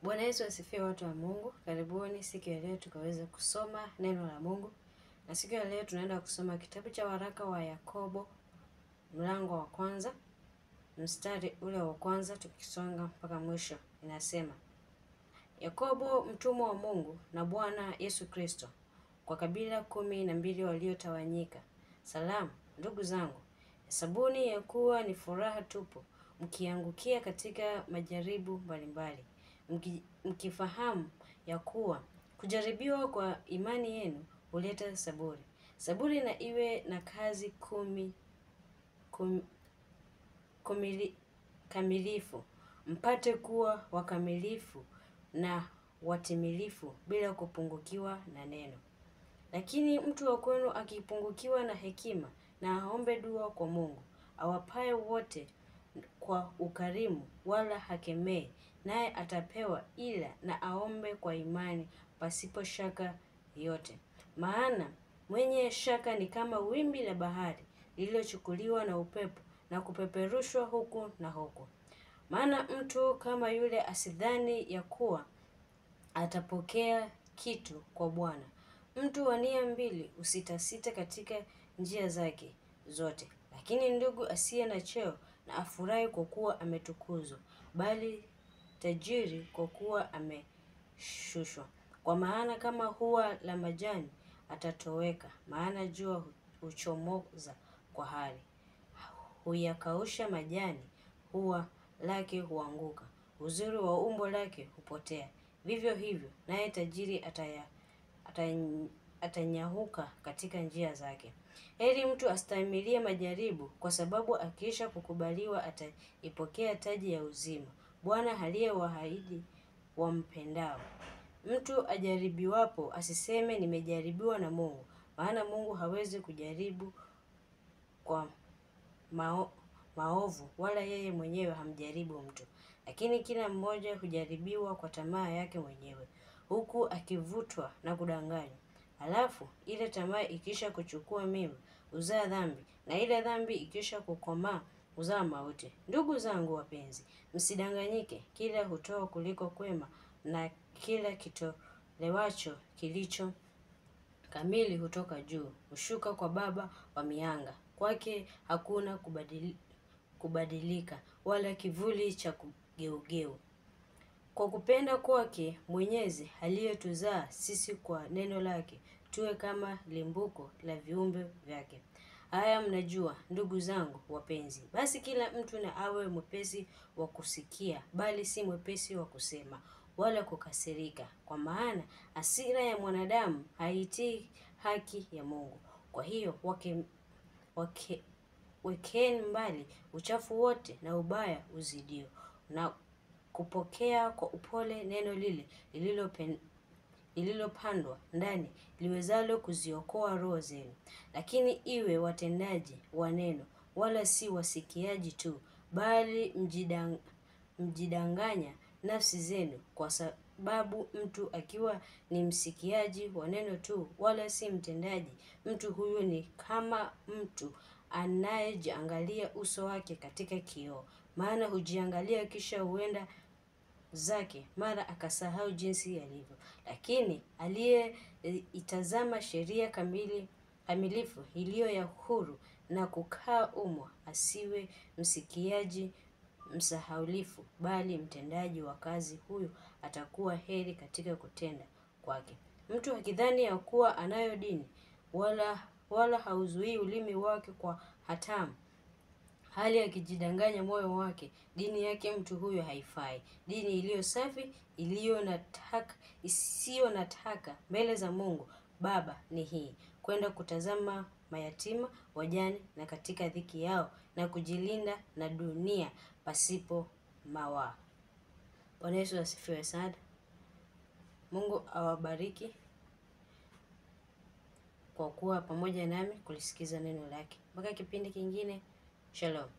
Bwana Yesu asifiwe, watu wa Mungu. Karibuni siku ya leo tukaweza kusoma neno la Mungu. Na siku ya leo tunaenda kusoma kitabu cha waraka wa Yakobo mlango wa kwanza, mstari ule wa kwanza tukisonga mpaka mwisho. Inasema, Yakobo mtumwa wa Mungu na Bwana Yesu Kristo, kwa kabila 12 waliotawanyika. Salamu, ndugu zangu. Hesabuni ya kuwa ni furaha tupu mkiangukia katika majaribu mbalimbali, mkifahamu ya kuwa kujaribiwa kwa imani yenu huleta saburi. Saburi na iwe na kazi kamilifu, mpate kuwa wakamilifu na watimilifu bila kupungukiwa na neno. Lakini mtu wa kwenu akipungukiwa na hekima, na aombe dua kwa Mungu, awapaye wote kwa ukarimu, wala hakemei, naye atapewa, ila na aombe kwa imani pasipo shaka yote. Maana mwenye shaka ni kama wimbi la bahari lililochukuliwa na upepo na kupeperushwa huku na huku. Maana mtu kama yule asidhani ya kuwa atapokea kitu kwa Bwana. Mtu wa nia mbili usitasita katika njia zake zote. Lakini ndugu asiye na cheo na afurahi kwa kuwa ametukuzwa, bali tajiri kwa kuwa ameshushwa. Kwa maana kama hua la majani atatoweka, maana jua huchomoza kwa hari, huyakausha majani, hua lake huanguka, uzuri wa umbo lake hupotea. Vivyo hivyo naye tajiri atanyahuka katika njia zake. Heri mtu astahimilie majaribu, kwa sababu akiisha kukubaliwa ataipokea taji ya uzima Bwana aliyewaahidi wampendao. Mtu ajaribiwapo asiseme nimejaribiwa na Mungu, maana Mungu hawezi kujaribu kwa maovu, wala yeye mwenyewe hamjaribu mtu. Lakini kila mmoja hujaribiwa kwa tamaa yake mwenyewe, huku akivutwa na kudanganywa. Halafu ile tamaa ikisha kuchukua mimba huzaa dhambi, na ile dhambi ikisha kukomaa huzaa mauti. Ndugu zangu wapenzi, msidanganyike. Kila hutoa kuliko kwema, na kila kitolewacho kilicho kamili hutoka juu, hushuka kwa Baba wa mianga. Kwake hakuna kubadilika, wala kivuli cha kugeugeu. Kwa kupenda kwake Mwenyezi aliyetuzaa sisi kwa neno lake, tuwe kama limbuko la viumbe vyake. Haya mnajua, ndugu zangu wapenzi. Basi kila mtu na awe mwepesi wa kusikia, bali si mwepesi wa kusema, wala kukasirika. Kwa maana hasira ya mwanadamu haitii haki ya Mungu. Kwa hiyo wekeni mbali uchafu wote na ubaya uzidio, na kupokea kwa upole neno lile lililopandwa ndani, liwezalo kuziokoa roho zenu. Lakini iwe watendaji wa neno, wala si wasikiaji tu, bali mjidanganya nafsi zenu. Kwa sababu mtu akiwa ni msikiaji wa neno tu, wala si mtendaji, mtu huyo ni kama mtu anayejiangalia uso wake katika kioo. Maana hujiangalia kisha huenda zake, mara akasahau jinsi alivyo. Lakini aliyeitazama sheria kamilifu iliyo ya huru na kukaa umo, asiwe msikiaji msahaulifu, bali mtendaji wa kazi, huyo atakuwa heri katika kutenda kwake. Mtu akidhani ya kuwa anayo dini, wala hauzuii ulimi wake kwa hatamu, hali akijidanganya moyo wake, dini yake mtu huyo haifai. Dini iliyo safi, isiyo na taka mbele za Mungu Baba ni hii: kwenda kutazama mayatima, wajane na katika dhiki yao, na kujilinda na dunia pasipo mawaa. Bwana Yesu asifiwe sana. Mungu awabariki kwa kuwa pamoja nami kulisikiza neno lake. Mpaka kipindi kingine, shalom.